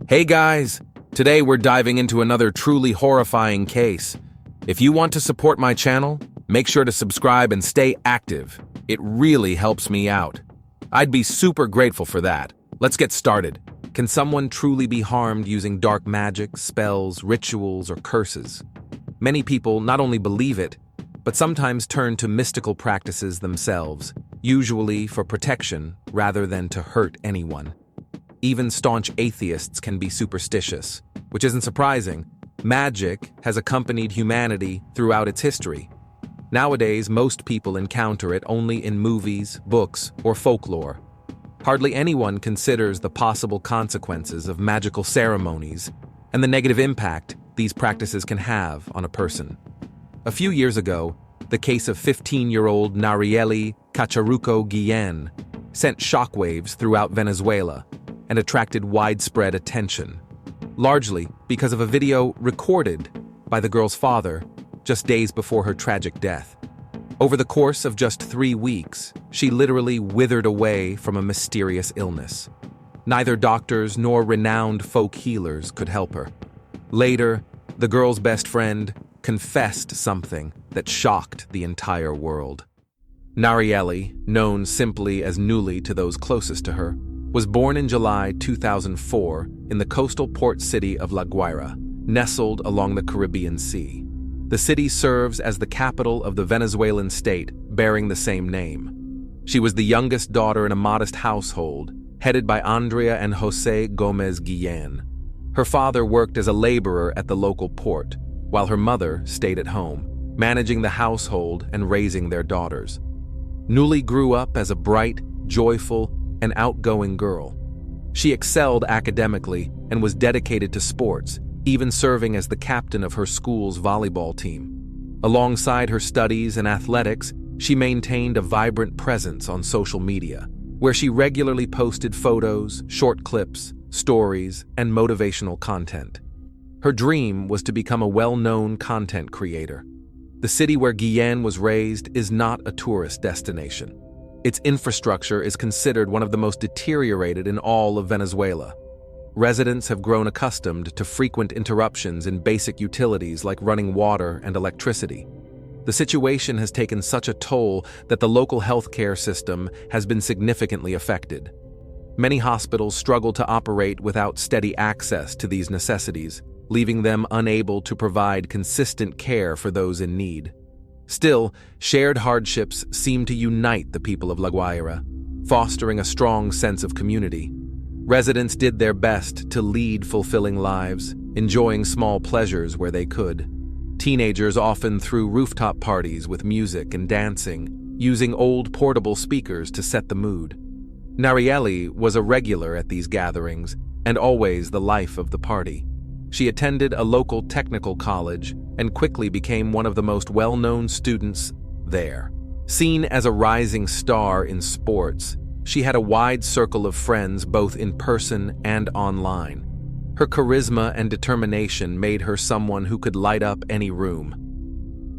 Hey guys! Today we're diving into another truly horrifying case. If you want to support my channel, make sure to subscribe and stay active. It really helps me out. I'd be super grateful for that. Let's get started. Can someone truly be harmed using dark magic, spells, rituals, or curses? Many people not only believe it, but sometimes turn to mystical practices themselves, usually for protection rather than to hurt anyone. Even staunch atheists can be superstitious, which isn't surprising. Magic has accompanied humanity throughout its history. Nowadays, most people encounter it only in movies, books, or folklore. Hardly anyone considers the possible consequences of magical ceremonies and the negative impact these practices can have on a person. A few years ago, the case of 15-year-old Nareli Cacharuko Guillén sent shockwaves throughout Venezuela and attracted widespread attention, largely because of a video recorded by the girl's father just days before her tragic death. Over the course of just 3 weeks, she literally withered away from a mysterious illness. Neither doctors nor renowned folk healers could help her. Later, the girl's best friend confessed something that shocked the entire world. Narielli, known simply as Nuli to those closest to her, was born in July 2004 in the coastal port city of La Guaira, nestled along the Caribbean Sea. The city serves as the capital of the Venezuelan state bearing the same name. She was the youngest daughter in a modest household, headed by Andrea and Jose Gomez Guillén. Her father worked as a laborer at the local port, while her mother stayed at home, managing the household and raising their daughters. Nuli grew up as a bright, joyful, and outgoing girl. She excelled academically and was dedicated to sports, even serving as the captain of her school's volleyball team. Alongside her studies and athletics, she maintained a vibrant presence on social media, where she regularly posted photos, short clips, stories, and motivational content. Her dream was to become a well-known content creator. The city where Guillén was raised is not a tourist destination. Its infrastructure is considered one of the most deteriorated in all of Venezuela. Residents have grown accustomed to frequent interruptions in basic utilities like running water and electricity. The situation has taken such a toll that the local healthcare system has been significantly affected. Many hospitals struggle to operate without steady access to these necessities, leaving them unable to provide consistent care for those in need. Still, shared hardships seem to unite the people of La Guaira, fostering a strong sense of community. Residents did their best to lead fulfilling lives, enjoying small pleasures where they could. Teenagers often threw rooftop parties with music and dancing, using old portable speakers to set the mood. Narielli was a regular at these gatherings and always the life of the party. She attended a local technical college and quickly became one of the most well-known students there. Seen as a rising star in sports, she had a wide circle of friends both in person and online. Her charisma and determination made her someone who could light up any room.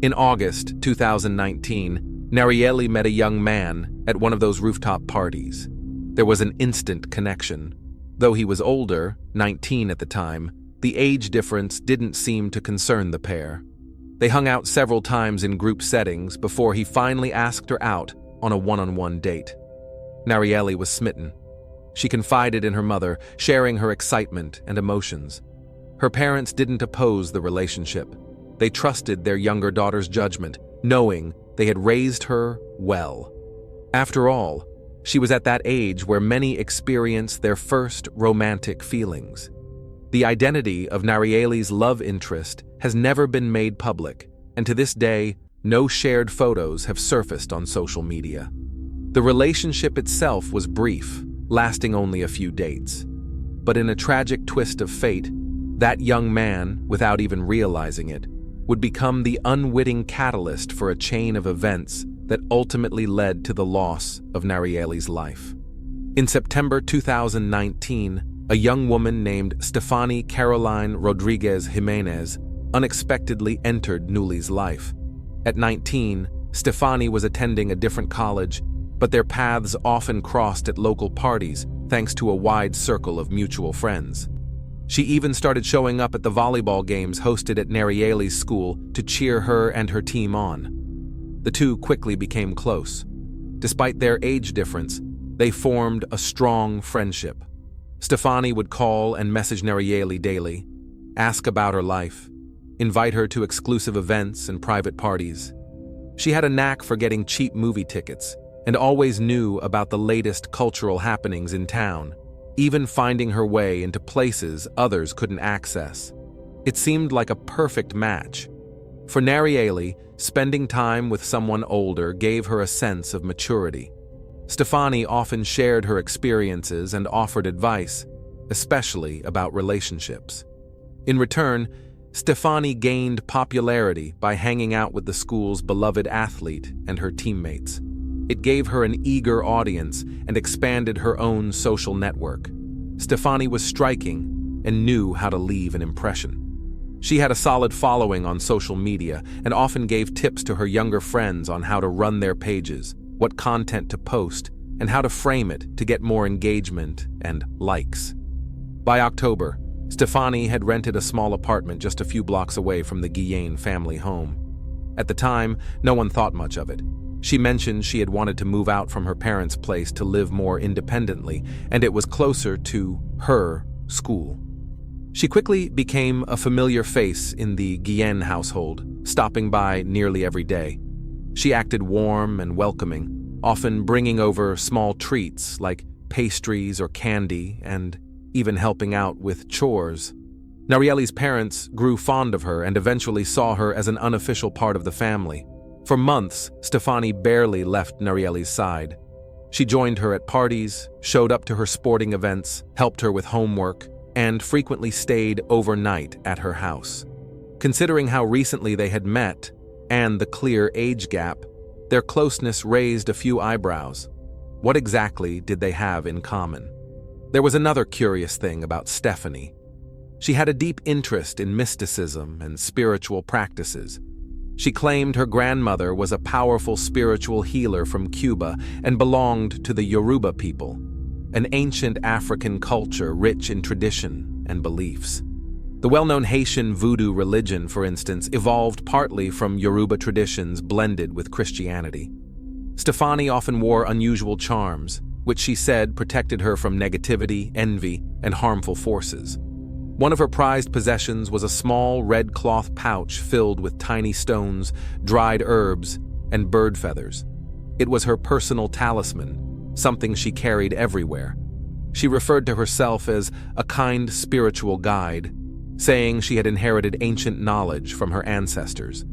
In August 2019, Narielli met a young man at one of those rooftop parties. There was an instant connection. Though he was older, 19 at the time, the age difference didn't seem to concern the pair. They hung out several times in group settings before he finally asked her out on a one-on-one date. Narielli was smitten. She confided in her mother, sharing her excitement and emotions. Her parents didn't oppose the relationship. They trusted their younger daughter's judgment, knowing they had raised her well. After all, she was at that age where many experience their first romantic feelings. The identity of Narielli's love interest has never been made public, and to this day, no shared photos have surfaced on social media. The relationship itself was brief, lasting only a few dates. But in a tragic twist of fate, that young man, without even realizing it, would become the unwitting catalyst for a chain of events that ultimately led to the loss of Narielli's life. In September 2019, a young woman named Stefani Caroline Rodriguez Jimenez unexpectedly entered Nuli's life. At 19, Stefani was attending a different college, but their paths often crossed at local parties thanks to a wide circle of mutual friends. She even started showing up at the volleyball games hosted at Narielli's school to cheer her and her team on. The two quickly became close. Despite their age difference, they formed a strong friendship. Stefani would call and message Narielli daily, ask about her life, invite her to exclusive events and private parties. She had a knack for getting cheap movie tickets and always knew about the latest cultural happenings in town, even finding her way into places others couldn't access. It seemed like a perfect match. For Narielli, spending time with someone older gave her a sense of maturity. Stefani often shared her experiences and offered advice, especially about relationships. In return, Stefani gained popularity by hanging out with the school's beloved athlete and her teammates. It gave her an eager audience and expanded her own social network. Stefani was striking and knew how to leave an impression. She had a solid following on social media and often gave tips to her younger friends on how to run their pages, what content to post, and how to frame it to get more engagement and likes. By October, Stefani had rented a small apartment just a few blocks away from the Guillén family home. At the time, no one thought much of it. She mentioned she had wanted to move out from her parents' place to live more independently, and it was closer to her school. She quickly became a familiar face in the Guillén household, stopping by nearly every day. She acted warm and welcoming, often bringing over small treats like pastries or candy, and even helping out with chores. Narielli's parents grew fond of her and eventually saw her as an unofficial part of the family. For months, Stefani barely left Narielli's side. She joined her at parties, showed up to her sporting events, helped her with homework, and frequently stayed overnight at her house. Considering how recently they had met, and the clear age gap, their closeness raised a few eyebrows. What exactly did they have in common? There was another curious thing about Stefani. She had a deep interest in mysticism and spiritual practices. She claimed her grandmother was a powerful spiritual healer from Cuba and belonged to the Yoruba people, an ancient African culture rich in tradition and beliefs. The well-known Haitian voodoo religion, for instance, evolved partly from Yoruba traditions blended with Christianity. Stefani often wore unusual charms, which she said protected her from negativity, envy, and harmful forces. One of her prized possessions was a small red cloth pouch filled with tiny stones, dried herbs, and bird feathers. It was her personal talisman, something she carried everywhere. She referred to herself as a kind spiritual guide, saying she had inherited ancient knowledge from her ancestors.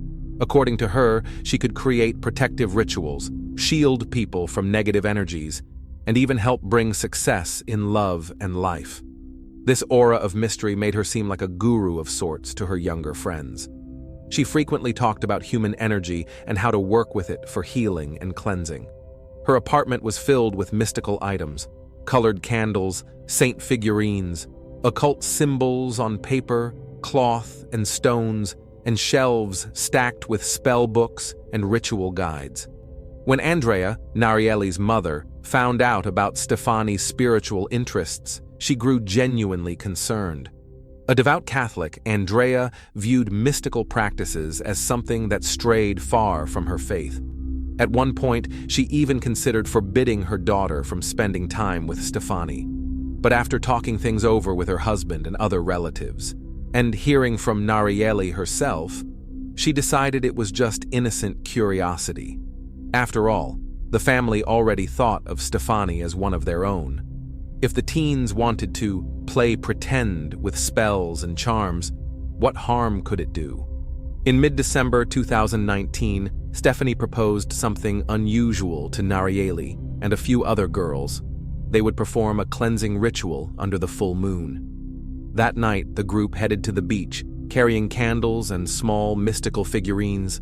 According to her, she could create protective rituals, shield people from negative energies, and even help bring success in love and life. This aura of mystery made her seem like a guru of sorts to her younger friends. She frequently talked about human energy and how to work with it for healing and cleansing. Her apartment was filled with mystical items, colored candles, saint figurines, occult symbols on paper, cloth, and stones, and shelves stacked with spell books and ritual guides. When Andrea, Narielli's mother, found out about Stefani's spiritual interests, she grew genuinely concerned. A devout Catholic, Andrea viewed mystical practices as something that strayed far from her faith. At one point, she even considered forbidding her daughter from spending time with Stefani. But after talking things over with her husband and other relatives, and hearing from Narielli herself, she decided it was just innocent curiosity. After all, the family already thought of Stefani as one of their own. If the teens wanted to play pretend with spells and charms, what harm could it do? In mid-December 2019, Stefani proposed something unusual to Narielli and a few other girls. They would perform a cleansing ritual under the full moon. That night, the group headed to the beach, carrying candles and small mystical figurines.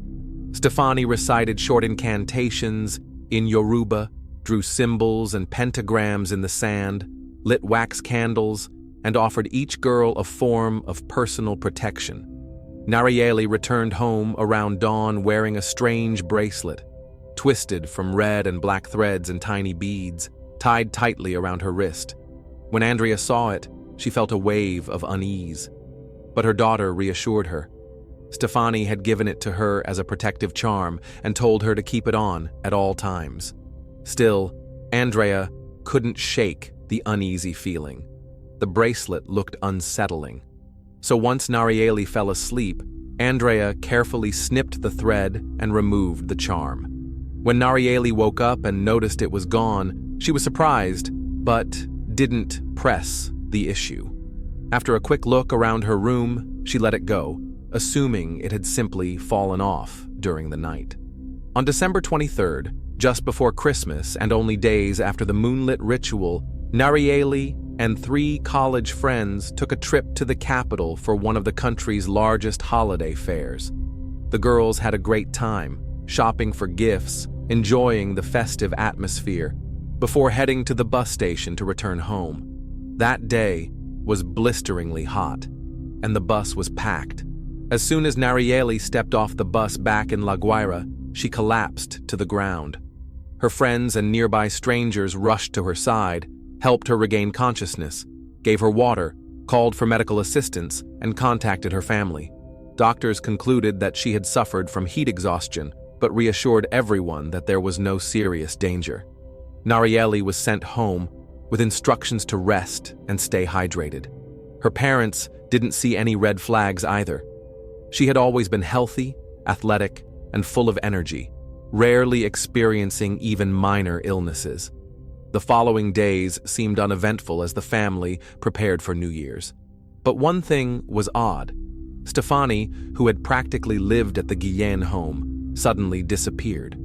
Stefani recited short incantations in Yoruba, drew symbols and pentagrams in the sand, lit wax candles, and offered each girl a form of personal protection. Narielli returned home around dawn wearing a strange bracelet, twisted from red and black threads and tiny beads, tied tightly around her wrist. When Andrea saw it, she felt a wave of unease. But her daughter reassured her. Stefani had given it to her as a protective charm and told her to keep it on at all times. Still, Andrea couldn't shake the uneasy feeling. The bracelet looked unsettling. So once Narielli fell asleep, Andrea carefully snipped the thread and removed the charm. When Narielli woke up and noticed it was gone, she was surprised, but didn't press the issue. After a quick look around her room, she let it go, assuming it had simply fallen off during the night. On December 23rd, just before Christmas and only days after the moonlit ritual, Narielli and 3 college friends took a trip to the capital for one of the country's largest holiday fairs. The girls had a great time, shopping for gifts, enjoying the festive atmosphere, before heading to the bus station to return home. That day was blisteringly hot, and the bus was packed. As soon as Narielli stepped off the bus back in La Guaira, she collapsed to the ground. Her friends and nearby strangers rushed to her side, helped her regain consciousness, gave her water, called for medical assistance, and contacted her family. Doctors concluded that she had suffered from heat exhaustion, but reassured everyone that there was no serious danger. Narielli was sent home with instructions to rest and stay hydrated. Her parents didn't see any red flags either. She had always been healthy, athletic, and full of energy, rarely experiencing even minor illnesses. The following days seemed uneventful as the family prepared for New Year's. But one thing was odd. Stefani, who had practically lived at the Guillén home, suddenly disappeared.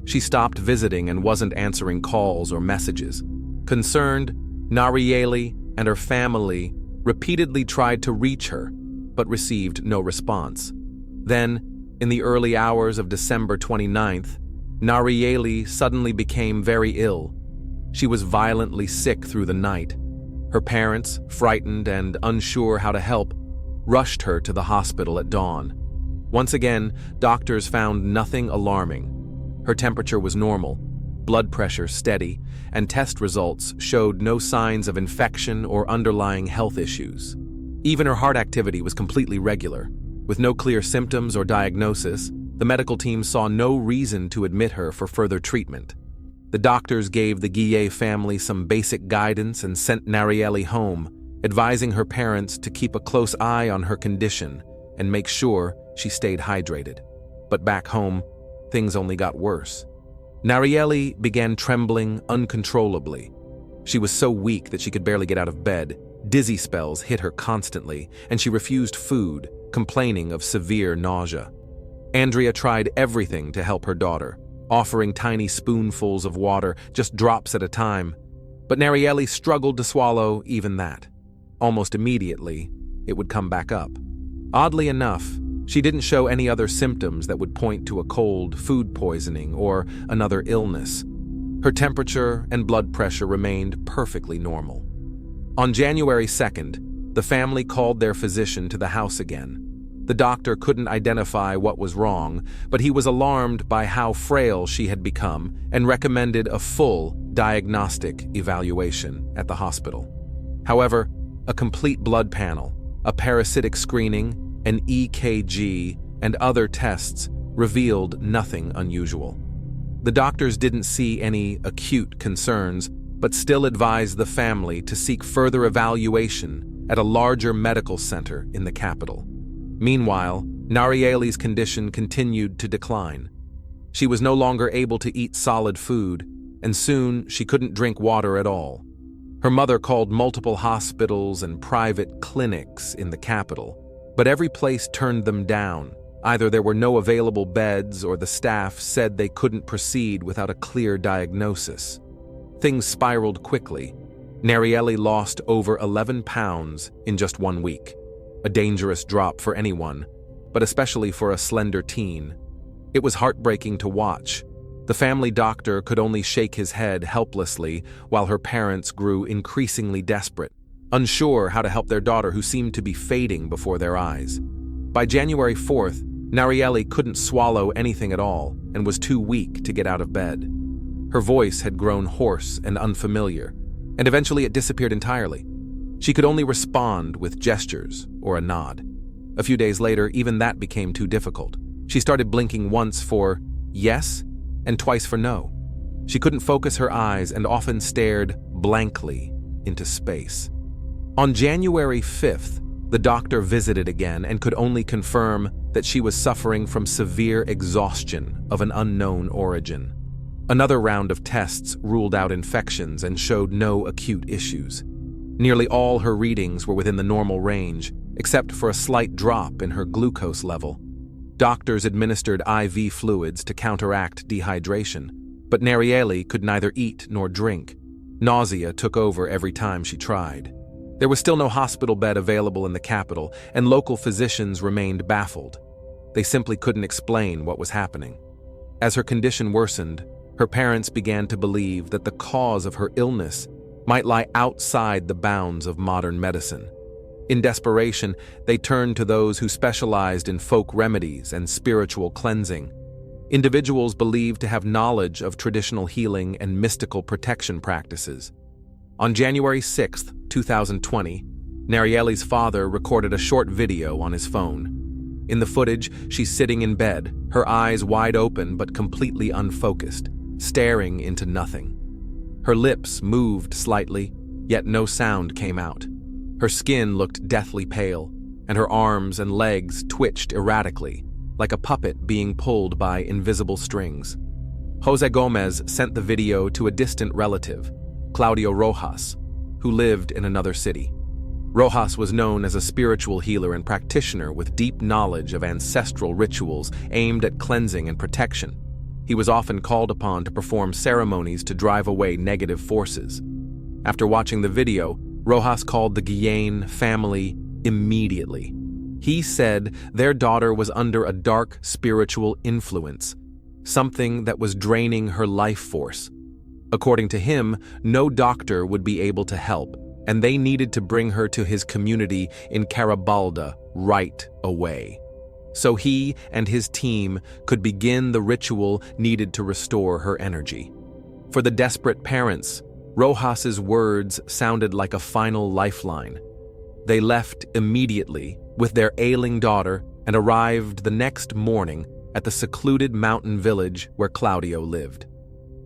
She stopped visiting and wasn't answering calls or messages. Concerned, Narielli and her family repeatedly tried to reach her, but received no response. Then, in the early hours of December 29th, Narielli suddenly became very ill. She was violently sick through the night. Her parents, frightened and unsure how to help, rushed her to the hospital at dawn. Once again, doctors found nothing alarming. Her temperature was normal, blood pressure steady, and test results showed no signs of infection or underlying health issues. Even her heart activity was completely regular. With no clear symptoms or diagnosis, the medical team saw no reason to admit her for further treatment. The doctors gave the Guillén family some basic guidance and sent Narielli home, advising her parents to keep a close eye on her condition and make sure she stayed hydrated. But back home, things only got worse. Narielli began trembling uncontrollably. She was so weak that she could barely get out of bed. Dizzy spells hit her constantly, and she refused food, complaining of severe nausea. Andrea tried everything to help her daughter, offering tiny spoonfuls of water, just drops at a time. But Narielli struggled to swallow even that. Almost immediately, it would come back up. Oddly enough, she didn't show any other symptoms that would point to a cold, food poisoning, or another illness. Her temperature and blood pressure remained perfectly normal. On January 2nd, the family called their physician to the house again. The doctor couldn't identify what was wrong, but he was alarmed by how frail she had become and recommended a full diagnostic evaluation at the hospital. However, a complete blood panel, a parasitic screening, an EKG, and other tests revealed nothing unusual. The doctors didn't see any acute concerns, but still advised the family to seek further evaluation at a larger medical center in the capital. Meanwhile, Narielli's condition continued to decline. She was no longer able to eat solid food, and soon she couldn't drink water at all. Her mother called multiple hospitals and private clinics in the capital, but every place turned them down. Either there were no available beds or the staff said they couldn't proceed without a clear diagnosis. Things spiraled quickly. Narielli lost over 11 pounds in just 1 week. A dangerous drop for anyone, but especially for a slender teen. It was heartbreaking to watch. The family doctor could only shake his head helplessly while her parents grew increasingly desperate, unsure how to help their daughter who seemed to be fading before their eyes. By January 4th, Narielli couldn't swallow anything at all and was too weak to get out of bed. Her voice had grown hoarse and unfamiliar, and eventually it disappeared entirely. She could only respond with gestures or a nod. A few days later, even that became too difficult. She started blinking once for yes and twice for no. She couldn't focus her eyes and often stared blankly into space. On January 5th, the doctor visited again and could only confirm that she was suffering from severe exhaustion of an unknown origin. Another round of tests ruled out infections and showed no acute issues. Nearly all her readings were within the normal range, except for a slight drop in her glucose level. Doctors administered IV fluids to counteract dehydration, but Narielli could neither eat nor drink. Nausea took over every time she tried. There was still no hospital bed available in the capital, and local physicians remained baffled. They simply couldn't explain what was happening. As her condition worsened, her parents began to believe that the cause of her illness might lie outside the bounds of modern medicine. In desperation, they turned to those who specialized in folk remedies and spiritual cleansing. Individuals believed to have knowledge of traditional healing and mystical protection practices. On January 6, 2020, Narielli's father recorded a short video on his phone. In the footage, she's sitting in bed, her eyes wide open but completely unfocused, staring into nothing. Her lips moved slightly, yet no sound came out. Her skin looked deathly pale, and her arms and legs twitched erratically, like a puppet being pulled by invisible strings. Jose Gomez sent the video to a distant relative, Claudio Rojas, who lived in another city. Rojas was known as a spiritual healer and practitioner with deep knowledge of ancestral rituals aimed at cleansing and protection. He was often called upon to perform ceremonies to drive away negative forces. After watching the video, Rojas called the Guillén family immediately. He said their daughter was under a dark spiritual influence, something that was draining her life force. According to him, no doctor would be able to help, and they needed to bring her to his community in Carabalda right away, so he and his team could begin the ritual needed to restore her energy. For the desperate parents, Rojas's words sounded like a final lifeline. They left immediately with their ailing daughter and arrived the next morning at the secluded mountain village where Claudio lived.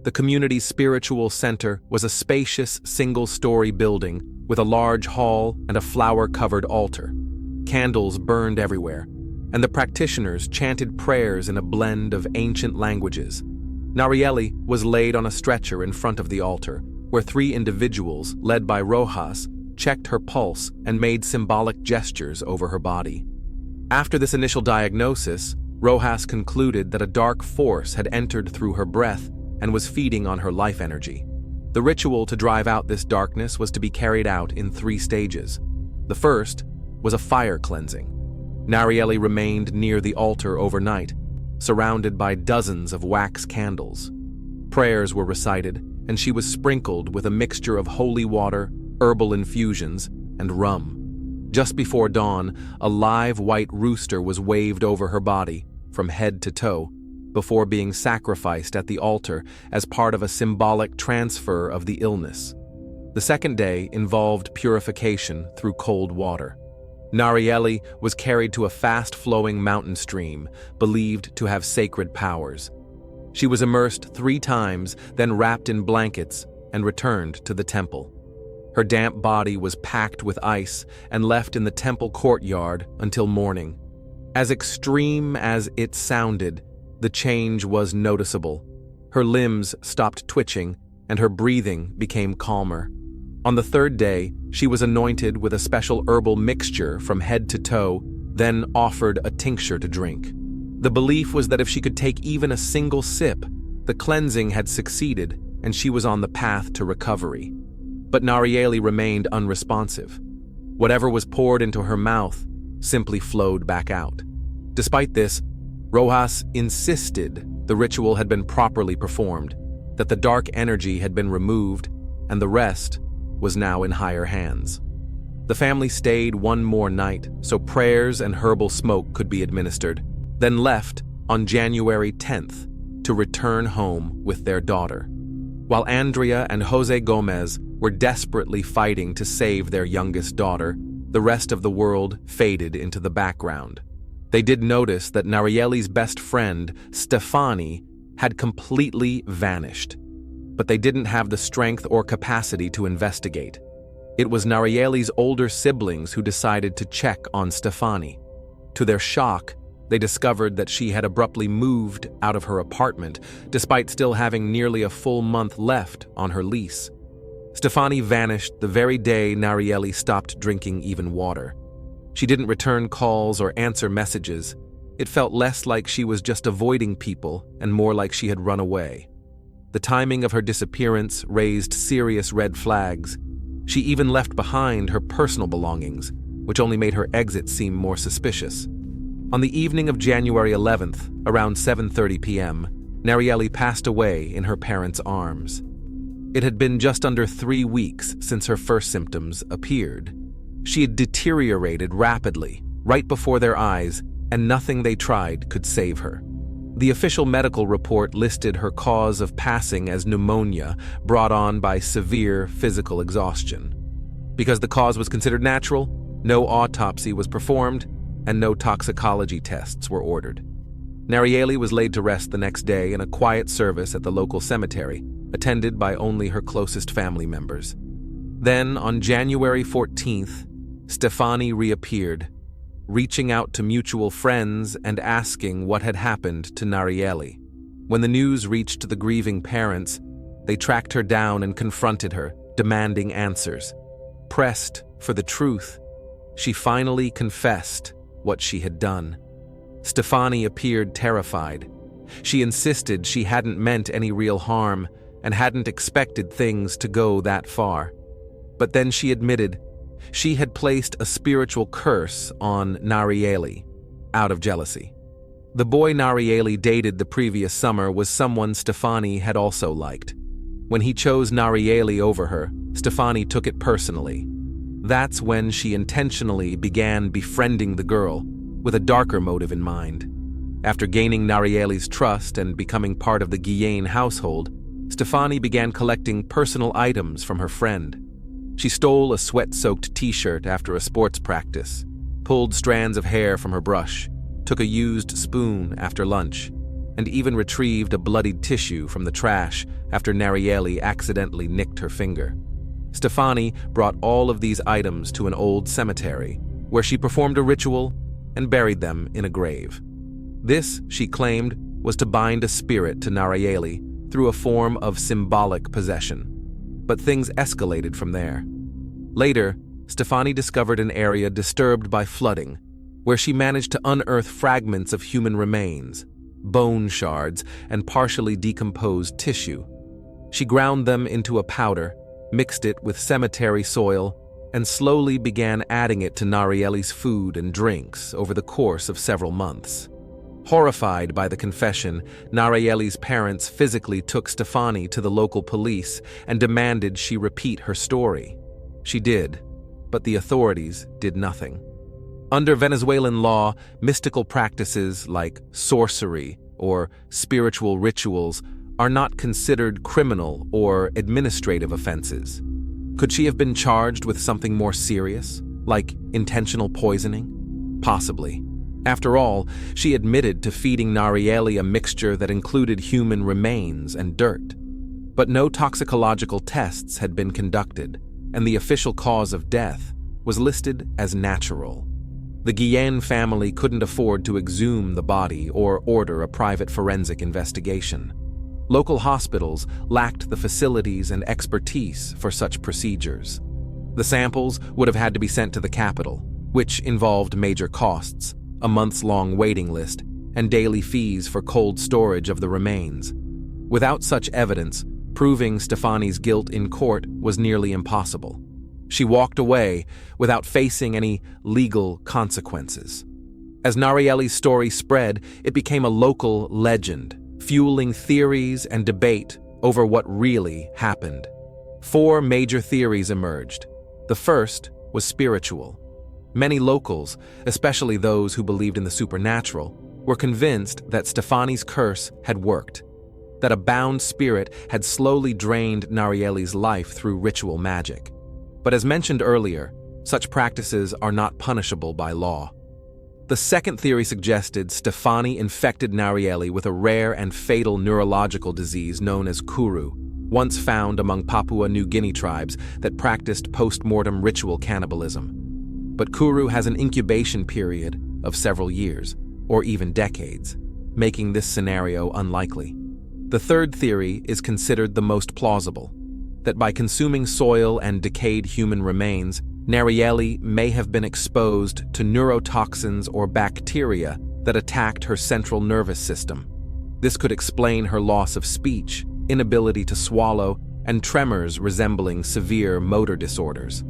The community's spiritual center was a spacious single-story building with a large hall and a flower-covered altar. Candles burned everywhere, and the practitioners chanted prayers in a blend of ancient languages. Narielli was laid on a stretcher in front of the altar, where 3 individuals, led by Rojas, checked her pulse and made symbolic gestures over her body. After this initial diagnosis, Rojas concluded that a dark force had entered through her breath and was feeding on her life energy. The ritual to drive out this darkness was to be carried out in 3 stages. The first was a fire cleansing. Narielli remained near the altar overnight, surrounded by dozens of wax candles. Prayers were recited, and she was sprinkled with a mixture of holy water, herbal infusions, and rum. Just before dawn, a live white rooster was waved over her body, from head to toe, before being sacrificed at the altar as part of a symbolic transfer of the illness. The second day involved purification through cold water. Narielli was carried to a fast-flowing mountain stream, believed to have sacred powers. She was immersed 3 times, then wrapped in blankets and returned to the temple. Her damp body was packed with ice and left in the temple courtyard until morning. As extreme as it sounded, the change was noticeable. Her limbs stopped twitching, and her breathing became calmer. On the 3rd day, she was anointed with a special herbal mixture from head to toe, then offered a tincture to drink. The belief was that if she could take even a single sip, the cleansing had succeeded and she was on the path to recovery. But Narielli remained unresponsive. Whatever was poured into her mouth simply flowed back out. Despite this, Rojas insisted the ritual had been properly performed, that the dark energy had been removed, and the rest was now in higher hands. The family stayed 1 more night so prayers and herbal smoke could be administered, then left on January 10th to return home with their daughter. While Andrea and Jose Gomez were desperately fighting to save their youngest daughter, the rest of the world faded into the background. They did notice that Narielli's best friend, Stefani, had completely vanished, but they didn't have the strength or capacity to investigate. It was Narielli's older siblings who decided to check on Stefani. To their shock, they discovered that she had abruptly moved out of her apartment, despite still having nearly a full month left on her lease. Stefani vanished the very day Narielli stopped drinking even water. She didn't return calls or answer messages. It felt less like she was just avoiding people and more like she had run away. The timing of her disappearance raised serious red flags. She even left behind her personal belongings, which only made her exit seem more suspicious. On the evening of January 11th, around 7:30 p.m., Narielli passed away in her parents' arms. It had been just under 3 weeks since her first symptoms appeared. She had deteriorated rapidly, right before their eyes, and nothing they tried could save her. The official medical report listed her cause of passing as pneumonia brought on by severe physical exhaustion. Because the cause was considered natural, no autopsy was performed, and no toxicology tests were ordered. Narielli was laid to rest the next day in a quiet service at the local cemetery, attended by only her closest family members. Then, on January 14th, Stefani reappeared, reaching out to mutual friends and asking what had happened to Narielli. When the news reached the grieving parents, they tracked her down and confronted her, demanding answers. Pressed for the truth, she finally confessed what she had done. Stefani appeared terrified. She insisted she hadn't meant any real harm and hadn't expected things to go that far. But then she admitted she had placed a spiritual curse on Narielli, out of jealousy. The boy Narielli dated the previous summer was someone Stefani had also liked. When he chose Narielli over her, Stefani took it personally. That's when she intentionally began befriending the girl, with a darker motive in mind. After gaining Narielli's trust and becoming part of the Guillén household, Stefani began collecting personal items from her friend. She stole a sweat-soaked t-shirt after a sports practice, pulled strands of hair from her brush, took a used spoon after lunch, and even retrieved a bloodied tissue from the trash after Narielli accidentally nicked her finger. Stefani brought all of these items to an old cemetery, where she performed a ritual and buried them in a grave. This, she claimed, was to bind a spirit to Narielli through a form of symbolic possession. But things escalated from there. Later, Stefani discovered an area disturbed by flooding, where she managed to unearth fragments of human remains, bone shards, and partially decomposed tissue. She ground them into a powder, mixed it with cemetery soil, and slowly began adding it to Narielli's food and drinks over the course of several months. Horrified by the confession, Narielli's parents physically took Stefani to the local police and demanded she repeat her story. She did, but the authorities did nothing. Under Venezuelan law, mystical practices like sorcery or spiritual rituals are not considered criminal or administrative offenses. Could she have been charged with something more serious, like intentional poisoning? Possibly. After all, she admitted to feeding Narielli a mixture that included human remains and dirt. But no toxicological tests had been conducted, and the official cause of death was listed as natural. The Guillén family couldn't afford to exhume the body or order a private forensic investigation. Local hospitals lacked the facilities and expertise for such procedures. The samples would have had to be sent to the capital, which involved major costs, a months-long waiting list, and daily fees for cold storage of the remains. Without such evidence, proving Stefani's guilt in court was nearly impossible. She walked away without facing any legal consequences. As Narielli's story spread, it became a local legend, fueling theories and debate over what really happened. 4 major theories emerged. The first was spiritual. Many locals, especially those who believed in the supernatural, were convinced that Stefani's curse had worked. that a bound spirit had slowly drained Narielli's life through ritual magic. But as mentioned earlier, such practices are not punishable by law. The second theory suggested Stefani infected Narielli with a rare and fatal neurological disease known as kuru, once found among Papua New Guinea tribes that practiced post-mortem ritual cannibalism. But kuru has an incubation period of several years, or even decades, making this scenario unlikely. The third theory is considered the most plausible, that by consuming soil and decayed human remains, Narielli may have been exposed to neurotoxins or bacteria that attacked her central nervous system. This could explain her loss of speech, inability to swallow, and tremors resembling severe motor disorders.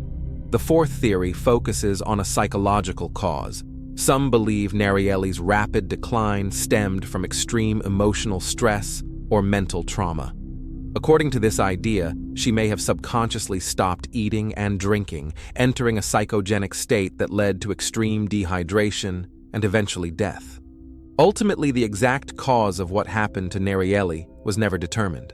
The fourth theory focuses on a psychological cause. Some believe Narielli's rapid decline stemmed from extreme emotional stress or mental trauma. According to this idea, she may have subconsciously stopped eating and drinking, entering a psychogenic state that led to extreme dehydration and eventually death. Ultimately, the exact cause of what happened to Narielli was never determined.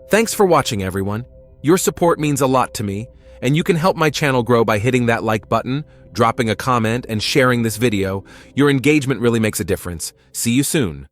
Thanks for watching, everyone. Your support means a lot to me, and you can help my channel grow by hitting that like button, dropping a comment, and sharing this video. Your engagement really makes a difference. See you soon.